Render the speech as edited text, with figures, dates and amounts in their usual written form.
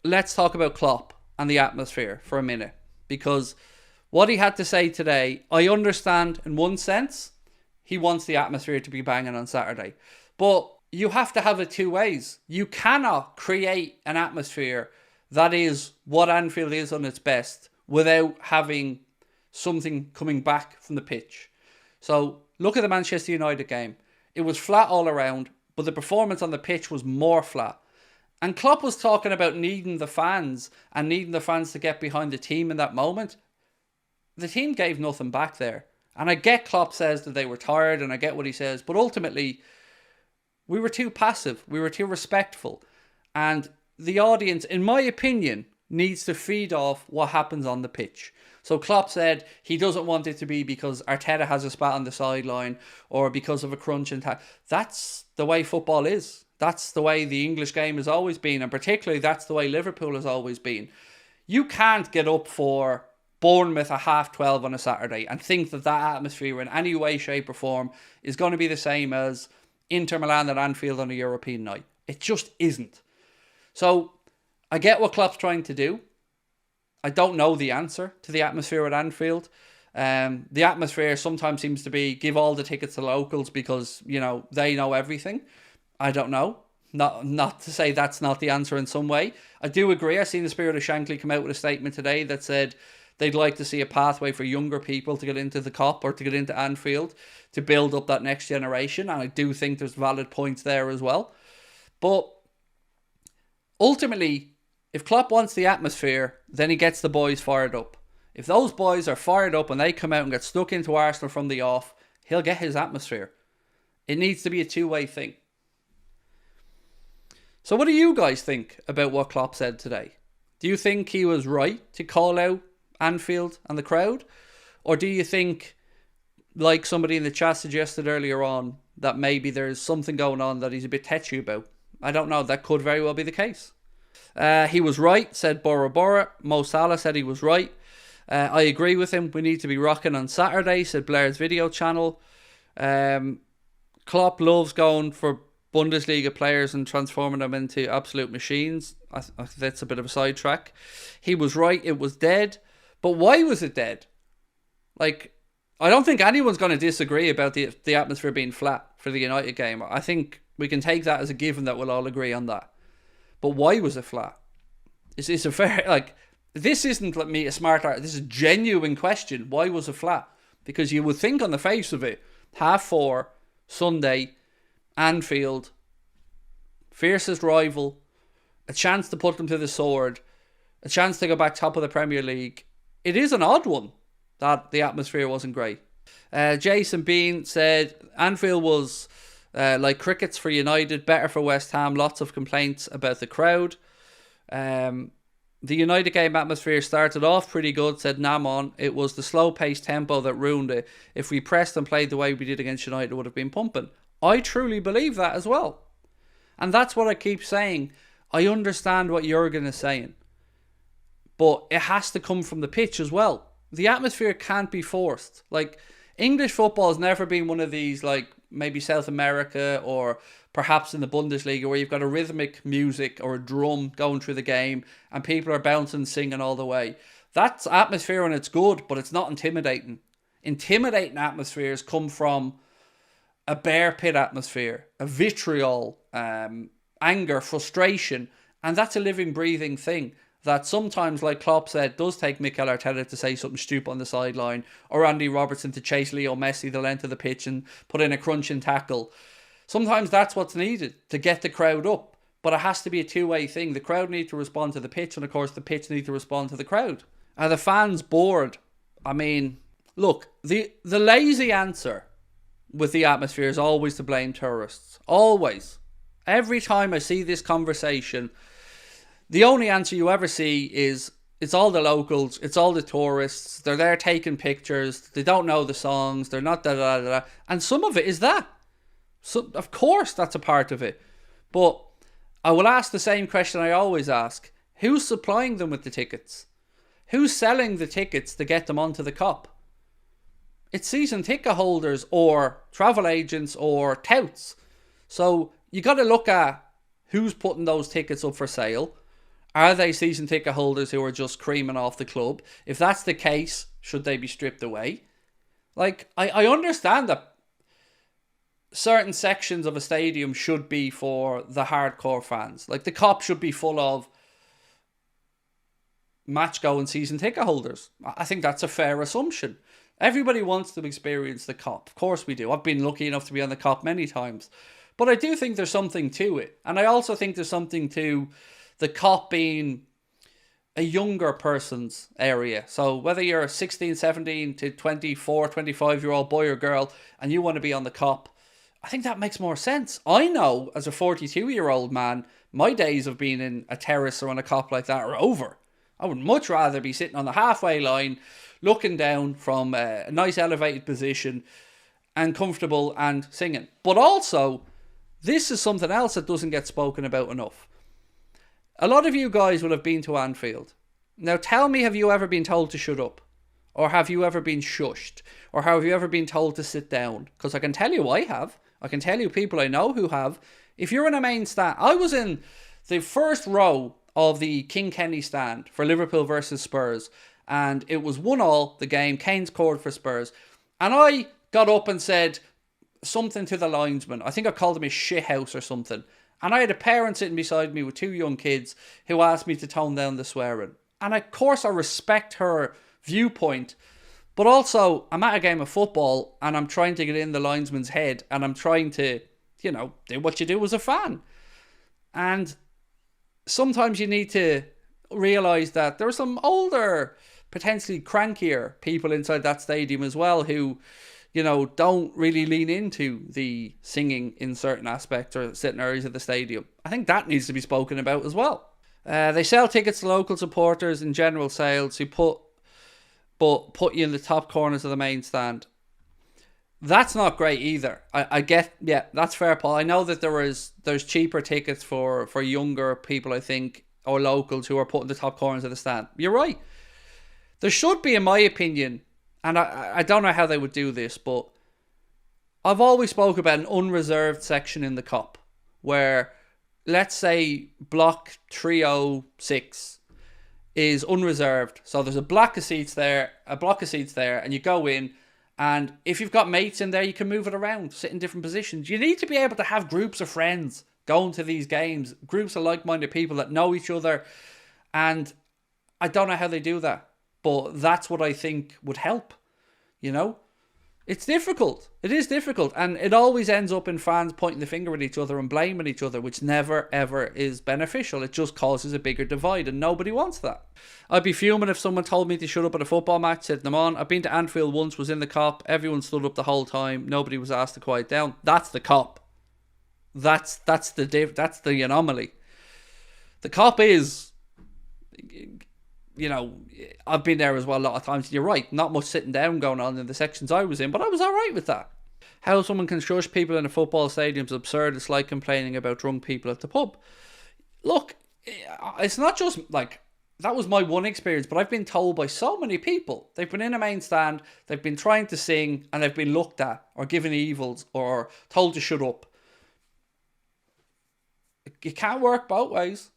let's talk about Klopp and the atmosphere for a minute. Because what he had to say today, I understand in one sense, he wants the atmosphere to be banging on Saturday. But you have to have it two ways. You cannot create an atmosphere that is what Anfield is on its best without having something coming back from the pitch. So look at the Manchester United game. It was flat all around, but the performance on the pitch was more flat. And Klopp was talking about needing the fans and needing the fans to get behind the team in that moment. The team gave nothing back there. And I get Klopp says that they were tired, and I get what he says, but ultimately we were too passive. We were too respectful. And the audience, in my opinion, needs to feed off what happens on the pitch. So Klopp said he doesn't want it to be because Arteta has a spat on the sideline or because of a crunch and that's the way football is. That's the way the English game has always been, and particularly that's the way Liverpool has always been. You can't get up for Bournemouth at 12:30 on a Saturday and think that atmosphere in any way, shape or form is going to be the same as Inter Milan at Anfield on a European night. It just isn't. So I get what Klopp's trying to do. I don't know the answer to the atmosphere at Anfield. The atmosphere sometimes seems to be give all the tickets to locals because, you know, they know everything. I don't know. Not to say that's not the answer in some way. I do agree. I've seen the Spirit of Shankly come out with a statement today that said they'd like to see a pathway for younger people to get into the Kop or to get into Anfield to build up that next generation. And I do think there's valid points there as well. But ultimately, if Klopp wants the atmosphere, then he gets the boys fired up. If those boys are fired up and they come out and get stuck into Arsenal from the off, he'll get his atmosphere. It needs to be a two-way thing. So what do you guys think about what Klopp said today? Do you think he was right to call out Anfield and the crowd? Or do you think, like somebody in the chat suggested earlier on, that maybe there's something going on that he's a bit tetchy about? I don't know. That could very well be the case. He was right, said Bora Bora. Mo Salah said he was right. I agree with him. We need to be rocking on Saturday, said Blair's video channel. Klopp loves going for Bundesliga players and transforming them into absolute machines. I think that's a bit of a sidetrack. He was right. It was dead. But why was it dead? Like, I don't think anyone's going to disagree about the atmosphere being flat for the United game. I think we can take that as a given that we'll all agree on that. But why was it flat? It's a fair, like, this isn't like me a smart art. This is a genuine question. Why was it flat? Because you would think on the face of it, 4:30, Sunday, Anfield, fiercest rival, a chance to put them to the sword, a chance to go back top of the Premier League. It is an odd one that the atmosphere wasn't great. Jason Bean said Anfield was like crickets for United, better for West Ham. Lots of complaints about the crowd. The United game atmosphere started off pretty good, said Namon. It was the slow-paced tempo that ruined it. If we pressed and played the way we did against United, it would have been pumping. I truly believe that as well. And that's what I keep saying. I understand what Jurgen is saying. But it has to come from the pitch as well. The atmosphere can't be forced. Like, English football has never been one of these, like, maybe South America or perhaps in the Bundesliga where you've got a rhythmic music or a drum going through the game and people are bouncing, singing all the way. That's atmosphere and it's good, but it's not intimidating. Intimidating atmospheres come from a bear pit atmosphere, a vitriol, anger, frustration, and that's a living, breathing thing that sometimes, like Klopp said, does take Mikel Arteta to say something stupid on the sideline or Andy Robertson to chase Leo Messi the length of the pitch and put in a crunching tackle. Sometimes that's what's needed to get the crowd up, but it has to be a two-way thing. The crowd need to respond to the pitch and, of course, the pitch need to respond to the crowd. Are the fans bored? I mean, look, the lazy answer with the atmosphere is always to blame tourists. Always. Every time I see this conversation, the only answer you ever see is it's all the locals, it's all the tourists, they're there taking pictures, they don't know the songs, they're not da-da-da-da. And some of it is that. So, of course, that's a part of it. But I will ask the same question I always ask. Who's supplying them with the tickets? Who's selling the tickets to get them onto the Kop? It's season ticket holders or travel agents or touts. So you got to look at who's putting those tickets up for sale. Are they season ticket holders who are just creaming off the club? If that's the case, should they be stripped away? Like, I understand that certain sections of a stadium should be for the hardcore fans. Like, the Kop should be full of match-going season ticket holders. I think that's a fair assumption. Everybody wants to experience the Kop. Of course we do. I've been lucky enough to be on the Kop many times. But I do think there's something to it. And I also think there's something to the Kop being a younger person's area. So whether you're a 16, 17 to 24, 25-year-old boy or girl and you want to be on the Kop, I think that makes more sense. I know as a 42-year-old man, my days of being in a terrace or on a Kop like that are over. I would much rather be sitting on the halfway line, looking down from a nice elevated position and comfortable and singing. But also, this is something else that doesn't get spoken about enough. A lot of you guys will have been to Anfield. Now tell me, have you ever been told to shut up? Or have you ever been shushed? Or have you ever been told to sit down? Because I can tell you I have. I can tell you people I know who have. If you're in a main stand, I was in the first row of the King Kenny stand for Liverpool versus Spurs. And it was 1-1, the game. Kane scored for Spurs. And I got up and said something to the linesman. I think I called him a shithouse or something. And I had a parent sitting beside me with 2 young kids who asked me to tone down the swearing. And of course I respect her viewpoint. But also, I'm at a game of football and I'm trying to get in the linesman's head. And I'm trying to, do what you do as a fan. And sometimes you need to realise that there are some older, potentially crankier people inside that stadium as well who, don't really lean into the singing in certain aspects or certain areas of the stadium. I think that needs to be spoken about as well. They sell tickets to local supporters in general sales who put you in the top corners of the main stand. That's not great either. I get, yeah, that's fair, Paul. I know that there's cheaper tickets for younger people, I think, or locals who are put in the top corners of the stand. You're right. There should be, in my opinion, and I don't know how they would do this, but I've always spoke about an unreserved section in the Kop where, let's say, block 306 is unreserved. So there's a block of seats there, and you go in, and if you've got mates in there, you can move it around, sit in different positions. You need to be able to have groups of friends going to these games, groups of like-minded people that know each other, and I don't know how they do that. But that's what I think would help, It's difficult. It is difficult. And it always ends up in fans pointing the finger at each other and blaming each other, which never, ever is beneficial. It just causes a bigger divide, and nobody wants that. I'd be fuming if someone told me to shut up at a football match, said them on. I've been to Anfield once, was in the Kop. Everyone stood up the whole time. Nobody was asked to quiet down. That's the Kop. That's the anomaly. The Kop is... I've been there as well a lot of times. You're right, not much sitting down going on in the sections I was in, but I was alright with that. How someone can shush people in a football stadium is absurd. It's like complaining about drunk people at the pub. Look, it's not just like, that was my one experience, but I've been told by so many people, they've been in a main stand, they've been trying to sing, and they've been looked at, or given evils, or told to shut up. It can't work both ways.